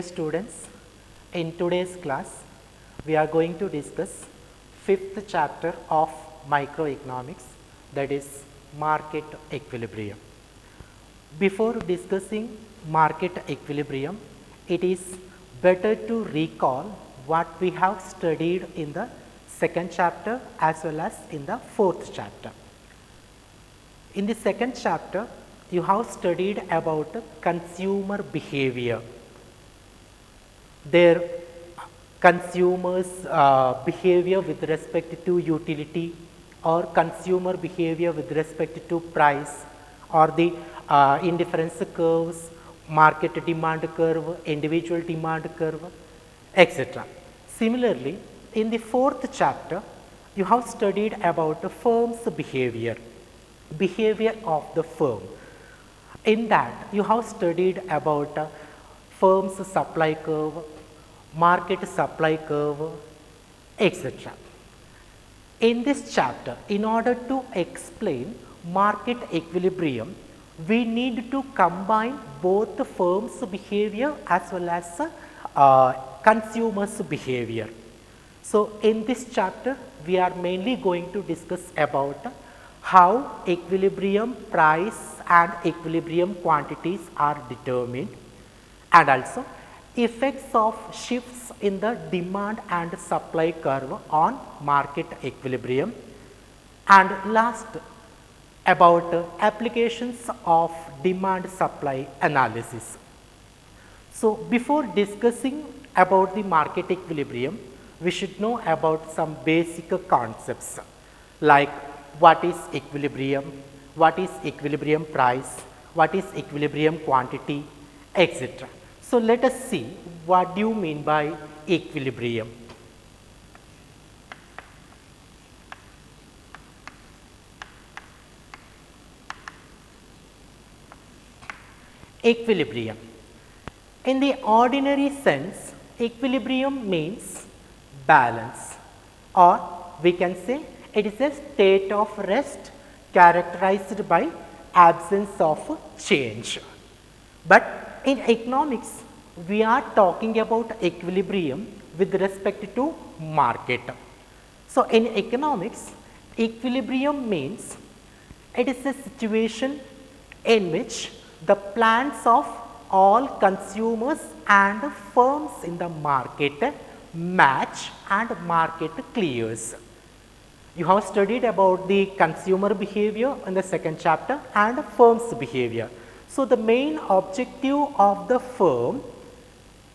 Dear students, in today's class, we are going to discuss 5th chapter of microeconomics, that is market equilibrium. Before discussing market equilibrium, it is better to recall what we have studied in the 2nd chapter as well as in the 4th chapter. In the 2nd chapter, you have studied about consumer behavior. Their consumers behavior with respect to utility or consumer behavior with respect to price or the indifference curves, market demand curve, individual demand curve, etc. Similarly, in the 4th chapter, you have studied about the firm's behavior of the firm. In that, you have studied about firm's supply curve, market supply curve, etc. In this chapter, in order to explain market equilibrium, we need to combine both the firm's behavior as well as consumers' behavior. So, in this chapter, we are mainly going to discuss about how equilibrium price and equilibrium quantities are determined, and also effects of shifts in the demand and supply curve on market equilibrium, and last about applications of demand supply analysis. So, before discussing about the market equilibrium, we should know about some basic concepts like what is equilibrium, what is equilibrium price, what is equilibrium quantity, etc. So, let us see what do you mean by equilibrium. Equilibrium. In the ordinary sense, equilibrium means balance, or we can say it is a state of rest characterized by absence of change. But in economics, we are talking about equilibrium with respect to market. So, in economics, equilibrium means it is a situation in which the plans of all consumers and firms in the market match and market clears. You have studied about the consumer behavior in the 2nd chapter and firm's behavior. So, the main objective of the firm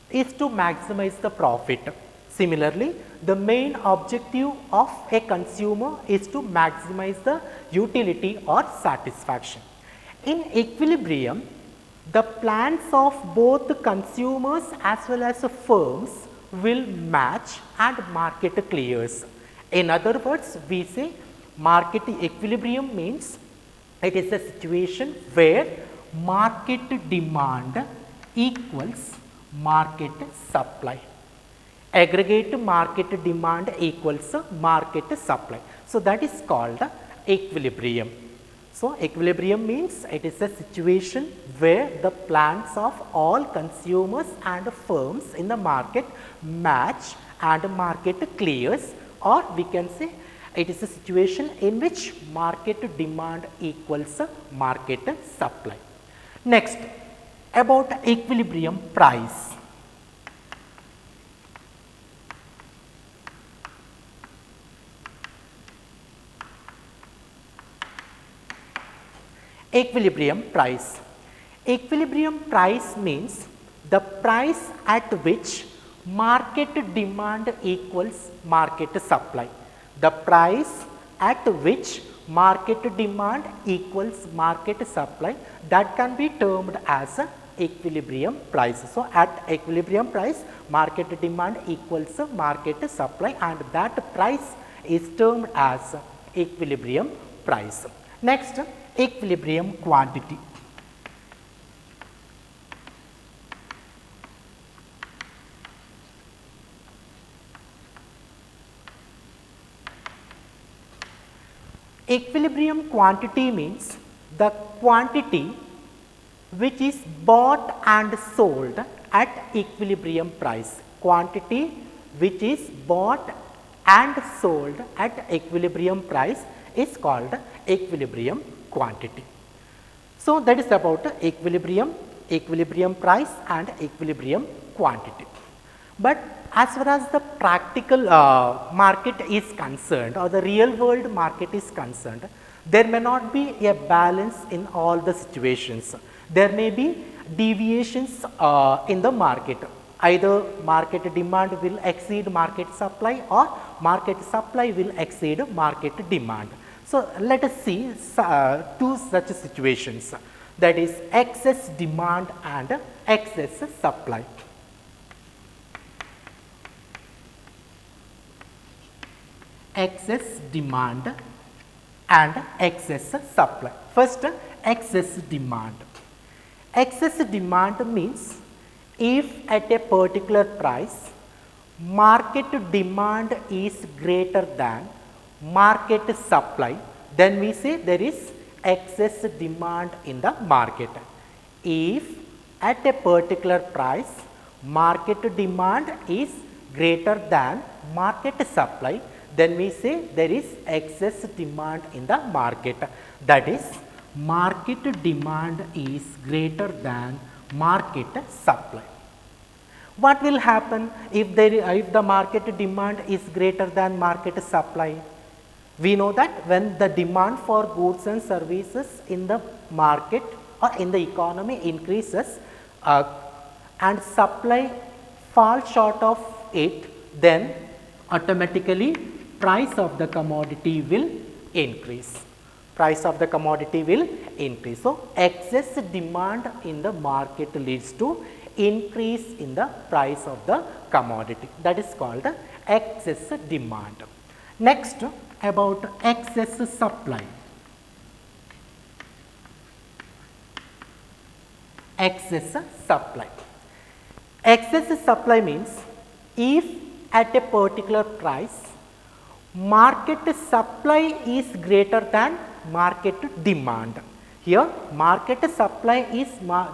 is to maximize the profit. Similarly, the main objective of a consumer is to maximize the utility or satisfaction. In equilibrium, the plans of both the consumers as well as the firms will match and market clears. In other words, we say market equilibrium means it is a situation where market demand equals market supply. Aggregate market demand equals market supply. So, that is called equilibrium. So, equilibrium means it is a situation where the plans of all consumers and firms in the market match and market clears, or we can say it is a situation in which market demand equals market supply. Next, about equilibrium price. Equilibrium price. Equilibrium price means the price at which market demand equals market supply. The price at which market demand equals market supply, that can be termed as equilibrium price. So, at equilibrium price, market demand equals market supply, and that price is termed as equilibrium price. Next, equilibrium quantity. Equilibrium quantity means the quantity which is bought and sold at equilibrium price. Quantity which is bought and sold at equilibrium price is called equilibrium quantity. So, that is about equilibrium, equilibrium price and equilibrium quantity. But as far as the practical market is concerned or the real world market is concerned, there may not be a balance in all the situations. There may be deviations in the market. Either market demand will exceed market supply or market supply will exceed market demand. So, let us see two such situations, that is excess demand and excess supply. Excess demand and excess supply. First, excess demand. Excess demand means if at a particular price market demand is greater than market supply, then we say there is excess demand in the market. If at a particular price market demand is greater than market supply, then we say there is excess demand in the market. That is, market demand is greater than market supply. What will happen if the market demand is greater than market supply? We know that when the demand for goods and services in the market or in the economy increases and supply falls short of it, then automatically price of the commodity will increase. Price of the commodity will increase. So, excess demand in the market leads to increase in the price of the commodity. That is called the excess demand. Next, about excess supply. Excess supply. Excess supply means if at a particular price market supply is greater than market demand. Here market supply is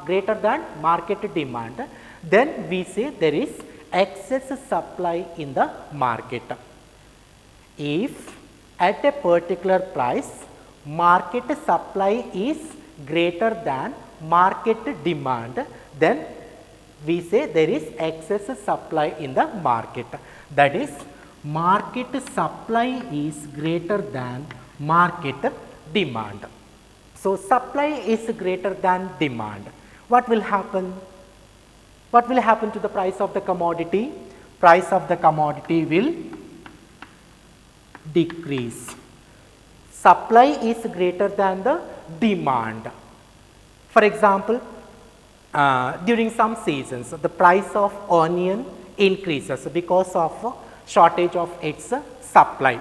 greater than market demand, then we say there is excess supply in the market. If at a particular price market supply is greater than market demand, then we say there is excess supply in the market. That is, market supply is greater than market demand. So, supply is greater than demand. What will happen? What will happen to the price of the commodity? Price of the commodity will decrease. Supply is greater than the demand. For example, during some seasons, the price of onion increases because of shortage of its supply,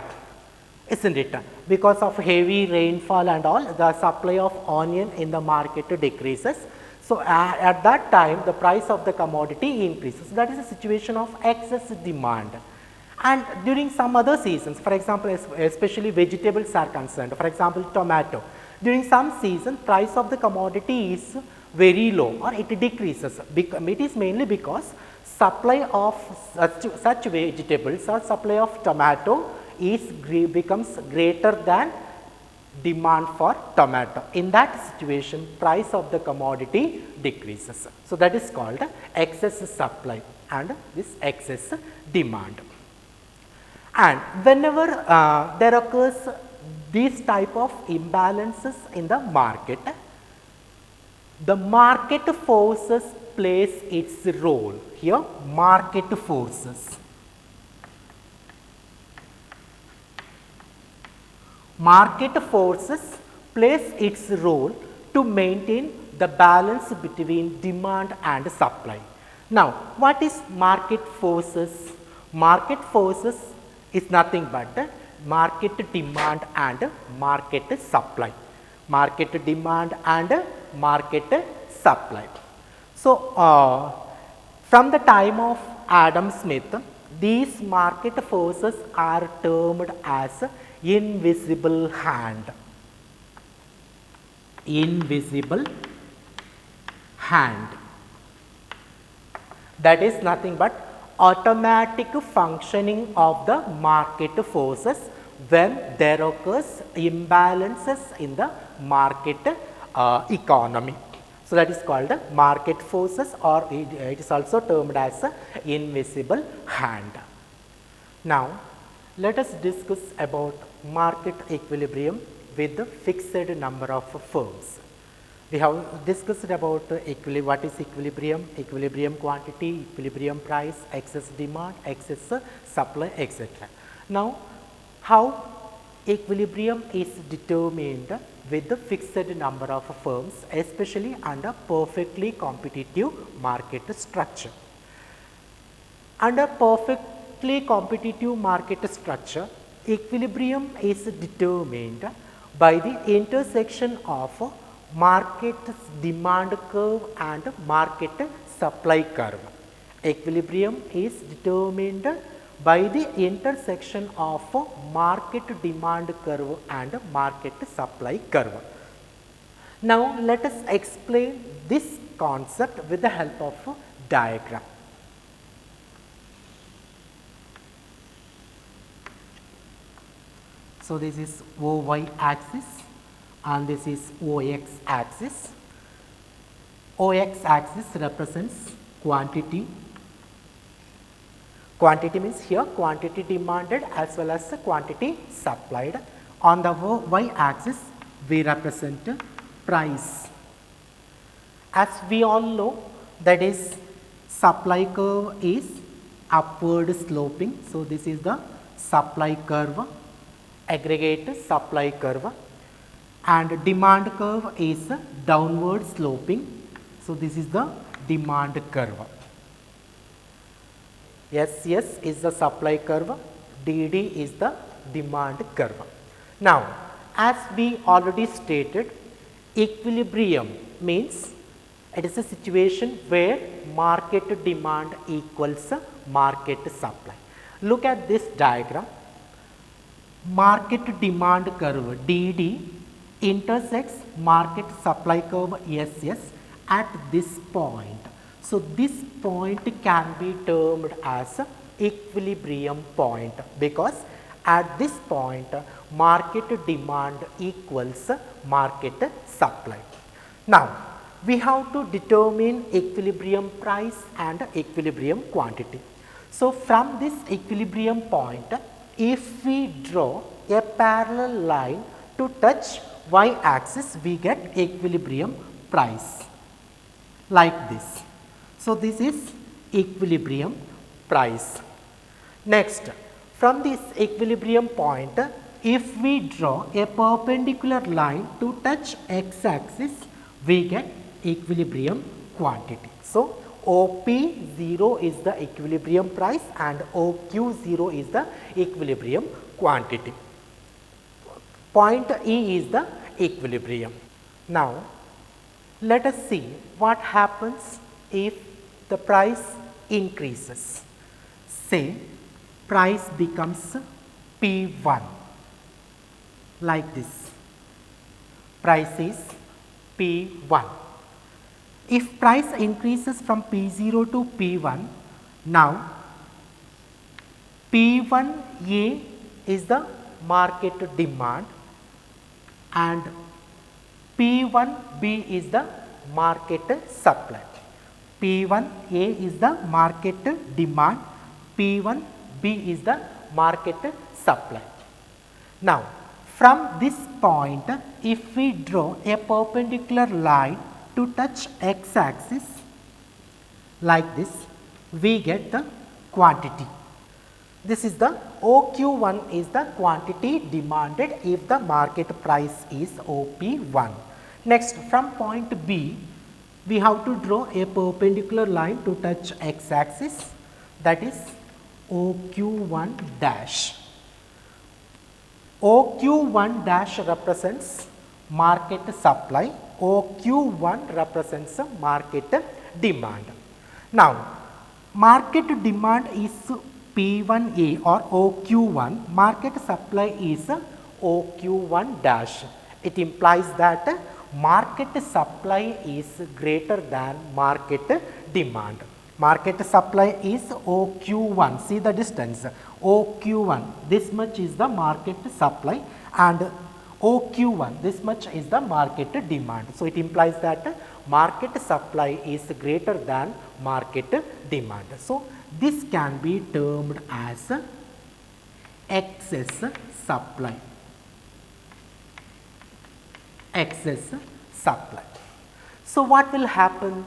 isn't it? Because of heavy rainfall and all, the supply of onion in the market decreases. So, at that time the price of the commodity increases. That is a situation of excess demand. And during some other seasons, for example, especially vegetables are concerned, for example, tomato. During some season, price of the commodity is very low or it decreases. It is mainly because supply of such vegetables or supply of tomato becomes greater than demand for tomato. In that situation, price of the commodity decreases. So, that is called excess supply and this excess demand. And whenever there occurs these type of imbalances in the market forces plays its role. Here market forces. Market forces plays its role to maintain the balance between demand and supply. Now, what is market forces? Market forces is nothing but market demand and market supply. Market demand and market supply. So, from the time of Adam Smith, these market forces are termed as invisible hand. Invisible hand. That is nothing but automatic functioning of the market forces when there occurs imbalances in the market economy. So, that is called market forces, or it is also termed as invisible hand. Now, let us discuss about market equilibrium with the fixed number of firms. We have discussed about what is equilibrium, equilibrium quantity, equilibrium price, excess demand, excess supply, etc. Now, how equilibrium is determined with the fixed number of firms, especially under perfectly competitive market structure. Under perfectly competitive market structure, equilibrium is determined by the intersection of market demand curve and market supply curve. Equilibrium is determined by the intersection of market demand curve and market supply curve. Now, let us explain this concept with the help of a diagram. So, this is OY axis and this is OX axis. OX axis represents quantity. Quantity means here quantity demanded as well as quantity supplied. On the Y axis we represent price. As we all know, that is supply curve is upward sloping. So, this is the supply curve, aggregate supply curve, and demand curve is downward sloping. So, this is the demand curve. SS is the supply curve, DD is the demand curve. Now, as we already stated, equilibrium means it is a situation where market demand equals market supply. Look at this diagram. Market demand curve DD intersects market supply curve SS at this point. So, this point can be termed as equilibrium point, because at this point market demand equals market supply. Now, we have to determine equilibrium price and equilibrium quantity. So, from this equilibrium point, if we draw a parallel line to touch Y axis, we get equilibrium price like this. So, this is equilibrium price. Next, from this equilibrium point, if we draw a perpendicular line to touch X axis, we get equilibrium quantity. So, OP0 is the equilibrium price and OQ0 is the equilibrium quantity. Point E is the equilibrium. Now, let us see what happens if the price increases. Say price becomes P1 like this. Price is P1. If price increases from P0 to P1, now P1A is the market demand and P1B is the market supply. P1A is the market demand, P1B is the market supply. Now, from this point, if we draw a perpendicular line to touch X axis like this, we get the quantity. This is the OQ1 is the quantity demanded if the market price is OP1. Next, from point B, we have to draw a perpendicular line to touch X axis, that is OQ1 dash. OQ1 dash represents market supply, OQ1 represents market demand. Now, market demand is P1A or OQ1, market supply is OQ1 dash. It implies that market supply is greater than market demand. Market supply is OQ1. See the distance, OQ1, this much is the market supply, and OQ1, this much is the market demand. So, it implies that market supply is greater than market demand. So, this can be termed as excess supply. Excess supply. So, what will happen?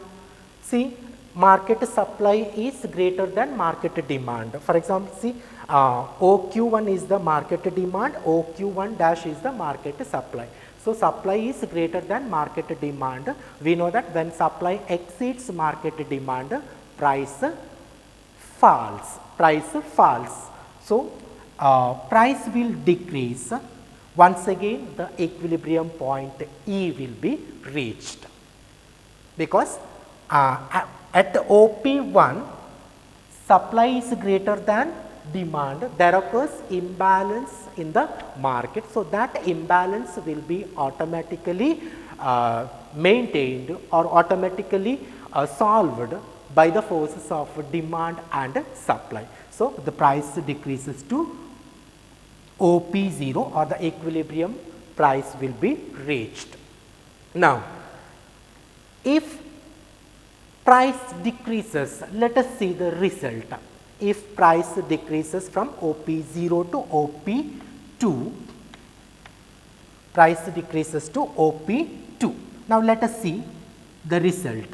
See, market supply is greater than market demand. For example, see, OQ1 is the market demand, OQ1 dash is the market supply. So, supply is greater than market demand. We know that when supply exceeds market demand, price falls. So, price will decrease. Once again, the equilibrium point E will be reached, because at OP1 supply is greater than demand, there occurs imbalance in the market. So, that imbalance will be automatically maintained or automatically solved by the forces of demand and supply. So, the price decreases to OP0, or the equilibrium price will be reached. Now, if price decreases, let us see the result. If price decreases from OP0 to OP2, price decreases to OP2. Now, let us see the result.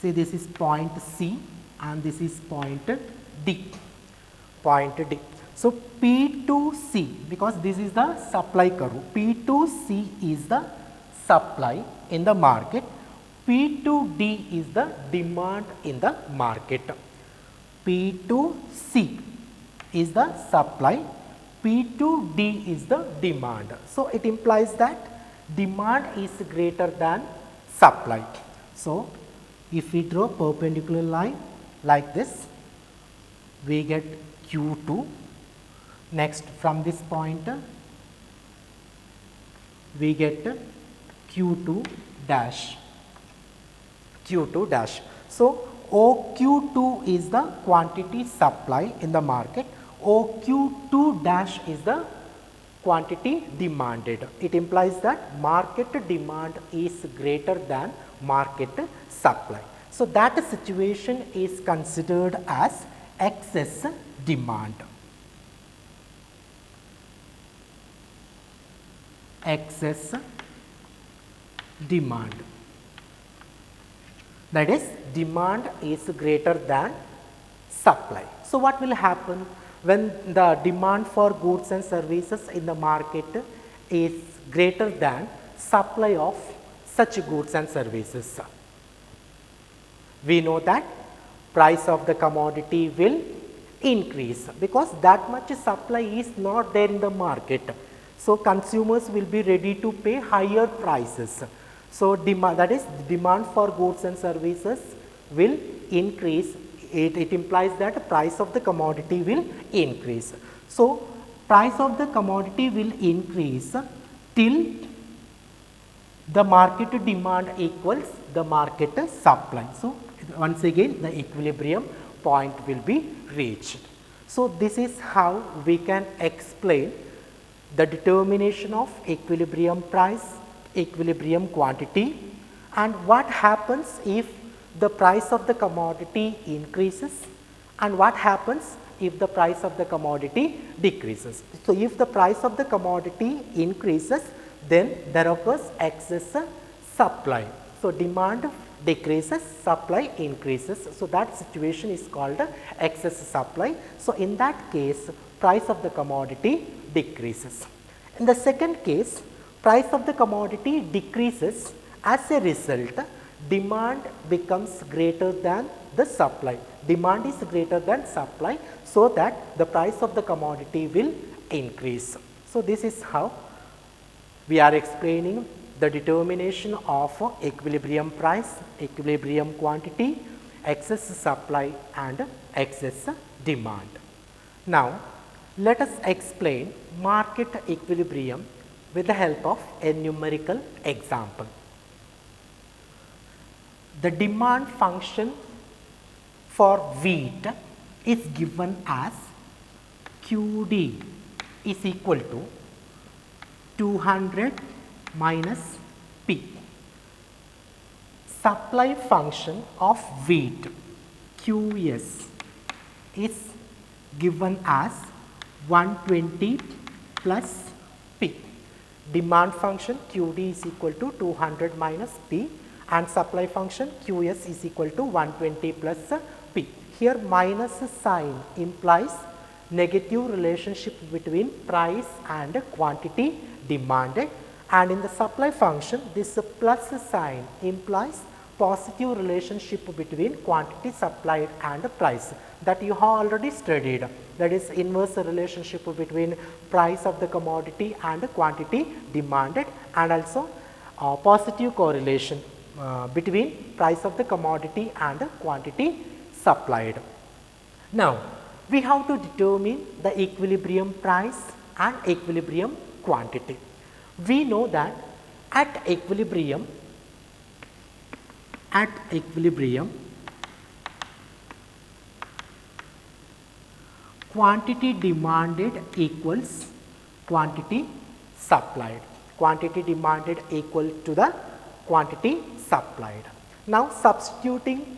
See, this is point C and this is point D. So, P2C, because this is the supply curve, P2C is the supply in the market, P2D is the demand in the market. P2C is the supply, P2D is the demand. So, it implies that demand is greater than supply. So, if we draw perpendicular line like this, we get Q2. Next, from this point, we get Q2 dash. So, OQ2 is the quantity supply in the market, OQ2 dash is the quantity demanded. It implies that market demand is greater than market supply. So, that situation is considered as excess demand. Excess demand, that is, demand is greater than supply. So, what will happen when the demand for goods and services in the market is greater than supply of such goods and services? We know that price of the commodity will increase, because that much supply is not there in the market. So, consumers will be ready to pay higher prices. So, demand, that is, demand for goods and services will increase. It implies that price of the commodity will increase. So, price of the commodity will increase till the market demand equals the market supply. So, once again the equilibrium point will be reached. So, this is how we can explain the determination of equilibrium price, equilibrium quantity, and what happens if the price of the commodity increases and what happens if the price of the commodity decreases. So, if the price of the commodity increases, then there occurs excess supply. So, demand decreases, supply increases. So, that situation is called excess supply. So, in that case, price of the commodity decreases. In the second case, price of the commodity decreases, as a result demand becomes greater than the supply. Demand is greater than supply, so that the price of the commodity will increase. So, this is how we are explaining the determination of equilibrium price, equilibrium quantity, excess supply and excess demand. Now, let us explain market equilibrium with the help of a numerical example. The demand function for wheat is given as QD is equal to 200 minus P. Supply function of wheat QS is given as 120 plus P. Demand function QD is equal to 200 minus P and supply function QS is equal to 120 plus P. Here minus sign implies negative relationship between price and quantity demanded, and in the supply function this plus sign implies positive relationship between quantity supplied and price that you have already studied, that is inverse relationship between price of the commodity and quantity demanded, and also positive correlation between price of the commodity and quantity supplied. Now, we have to determine the equilibrium price and equilibrium quantity. We know that at equilibrium, quantity demanded equals quantity supplied. Quantity demanded equal to the quantity supplied. Now, substituting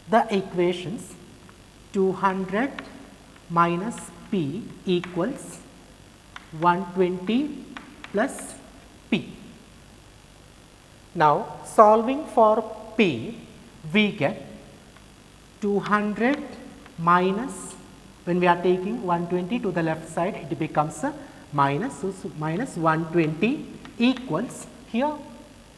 the equations, 200 minus P equals 120 plus P. Now, solving for P, we get 200 minus, when we are taking 120 to the left side, it becomes a minus, so minus 120 equals, here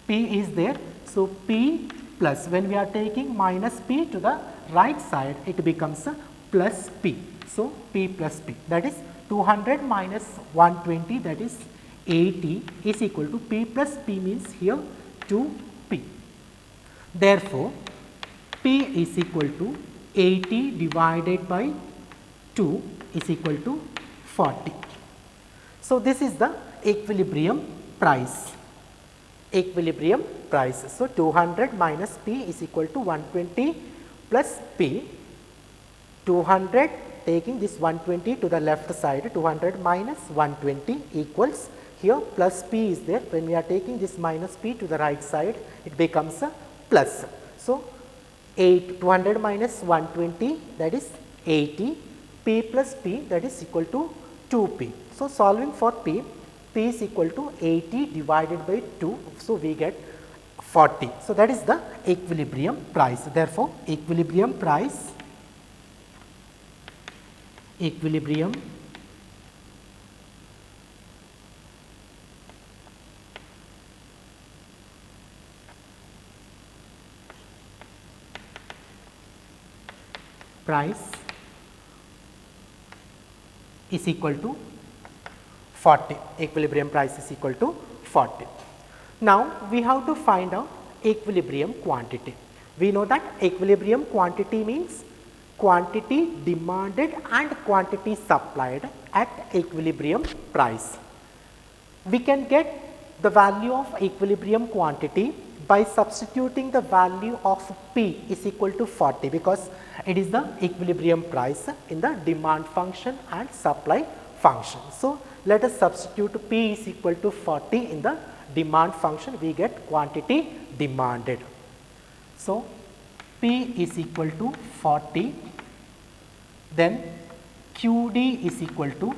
P is there, so P plus, when we are taking minus P to the right side, it becomes a plus P. So, P plus P, that is 200 minus 120, that is 80 is equal to P plus P means here 2P. Therefore, P is equal to 80 divided by 2 is equal to 40. So, this is the equilibrium price. Equilibrium price. So, 200 minus P is equal to 120 plus P. 200, taking this 120 to the left side, 200 minus 120 equals, here plus P is there, when we are taking this minus P to the right side, it becomes a plus. So, 200 minus 120, that is 80, P plus P, that is equal to 2P. So, solving for P, P is equal to 80 divided by 2, so we get 40. So, that is the equilibrium price. Therefore, equilibrium price, price is equal to 40. Equilibrium price is equal to 40. Now, we have to find out equilibrium quantity. We know that equilibrium quantity means quantity demanded and quantity supplied at equilibrium price. We can get the value of equilibrium quantity by substituting the value of P is equal to 40, because it is the equilibrium price in the demand function and supply function. So, let us substitute P is equal to 40 in the demand function, we get quantity demanded. So, P is equal to 40, then QD is equal to,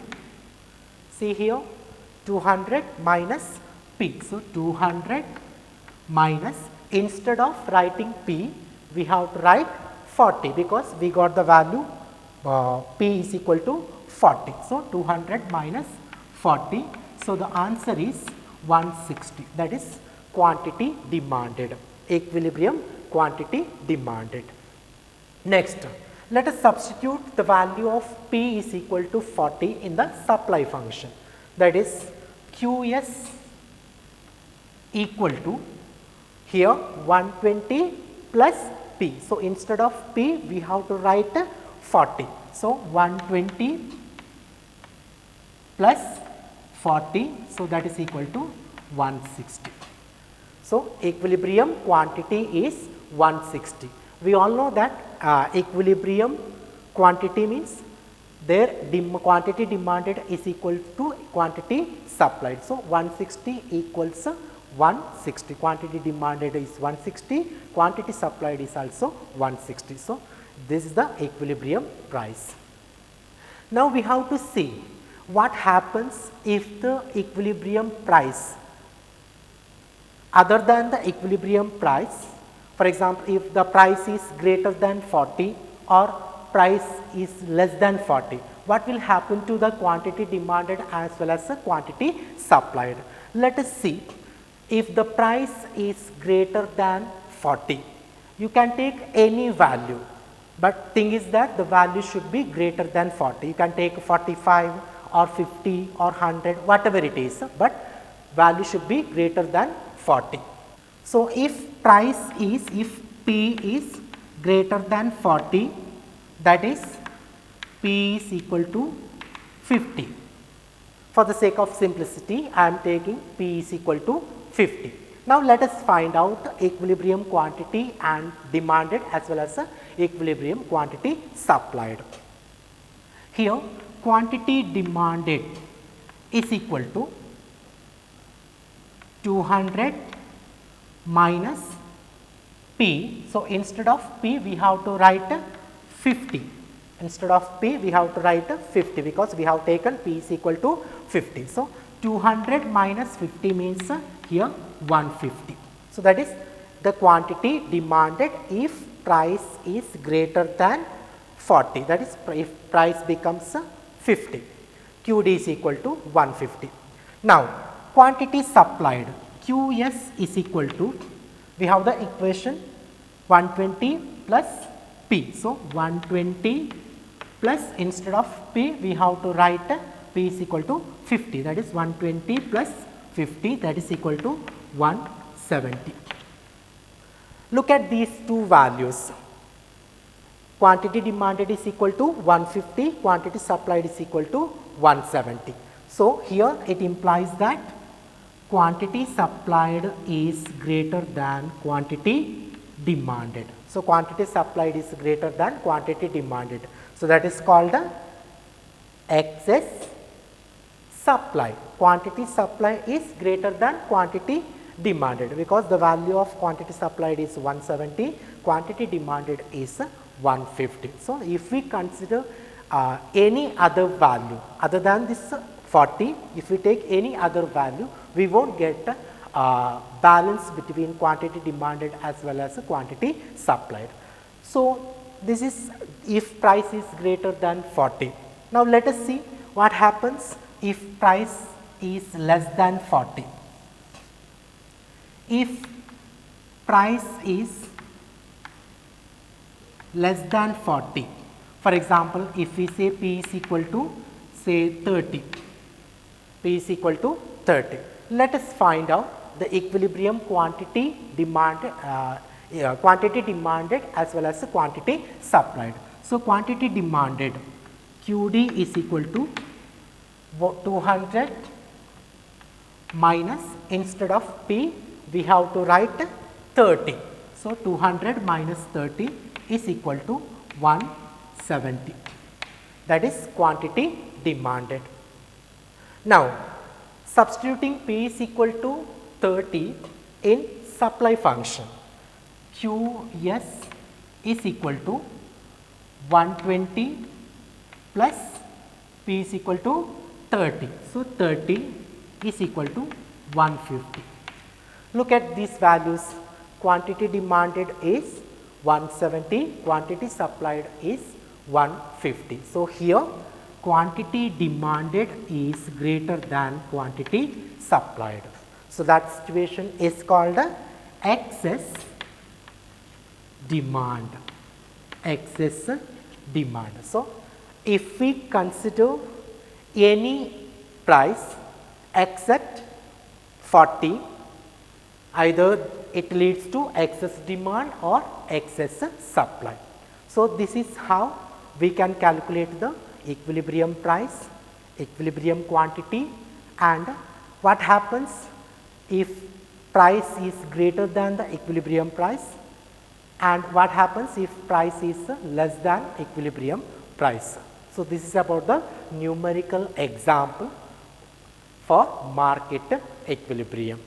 see here 200 minus P. So, 200 minus, instead of writing P, we have to write 40, because we got the value P is equal to 40. So, 200 minus 40. So, the answer is 160, that is quantity demanded, equilibrium quantity demanded. Next, let us substitute the value of P is equal to 40 in the supply function, that is QS equal to, here 120 plus P. So, instead of P, we have to write 40. So, 120 plus 40, so that is equal to 160. So, equilibrium quantity is 160. We all know that equilibrium quantity means their quantity demanded is equal to quantity supplied. So, 160 equals 160, quantity demanded is 160, quantity supplied is also 160. So, this is the equilibrium price. Now, we have to see what happens if the equilibrium price other than the equilibrium price. For example, if the price is greater than 40 or price is less than 40, what will happen to the quantity demanded as well as the quantity supplied? Let us see. If the price is greater than 40, you can take any value, but thing is that the value should be greater than 40. You can take 45 or 50 or 100, whatever it is, but value should be greater than 40. So, if price is, if P is greater than 40, that is P is equal to 50. For the sake of simplicity, I am taking P is equal to 50. Now, let us find out equilibrium quantity and demanded as well as equilibrium quantity supplied. Here, quantity demanded is equal to 200 minus P. So, instead of P we have to write 50. Instead of P we have to write 50 because we have taken P is equal to 50. So, 200 minus 50 means here 150. So, that is the quantity demanded if price is greater than 40, that is if price becomes 50, QD is equal to 150. Now, quantity supplied, QS is equal to, we have the equation 120 plus P. So, 120 plus, instead of P we have to write P is equal to 50, that is 120 plus 50, that is equal to 170. Look at these two values. Quantity demanded is equal to 150, quantity supplied is equal to 170. So, here it implies that quantity supplied is greater than quantity demanded. So, quantity supplied is greater than quantity demanded. So, that is called excess supply. Quantity supply is greater than quantity demanded because the value of quantity supplied is 170, quantity demanded is 150. So, if we consider any other value other than this 40, if we take any other value, we won't get balance between quantity demanded as well as quantity supplied. So, this is if price is greater than 40. Now, let us see what happens if price is less than 40. If price is less than 40, for example, if we say P is equal to say 30, P is equal to 30. Let us find out the equilibrium quantity demanded, quantity demanded as well as the quantity supplied. So, quantity demanded QD is equal to 200 minus, instead of P we have to write 30. So, 200 minus 30 is equal to 170, that is quantity demanded. Now, substituting P is equal to 30 in supply function, QS is equal to 120 plus P is equal to 30. So, 30 is equal to 150. Look at these values, quantity demanded is 170, quantity supplied is 150. So, here quantity demanded is greater than quantity supplied. So, that situation is called excess demand, excess demand. So, if we consider any price except 40, either it leads to excess demand or excess supply. So, this is how we can calculate the equilibrium price, equilibrium quantity and what happens if price is greater than the equilibrium price, and what happens if price is less than equilibrium price. So, this is about the numerical example for market equilibrium.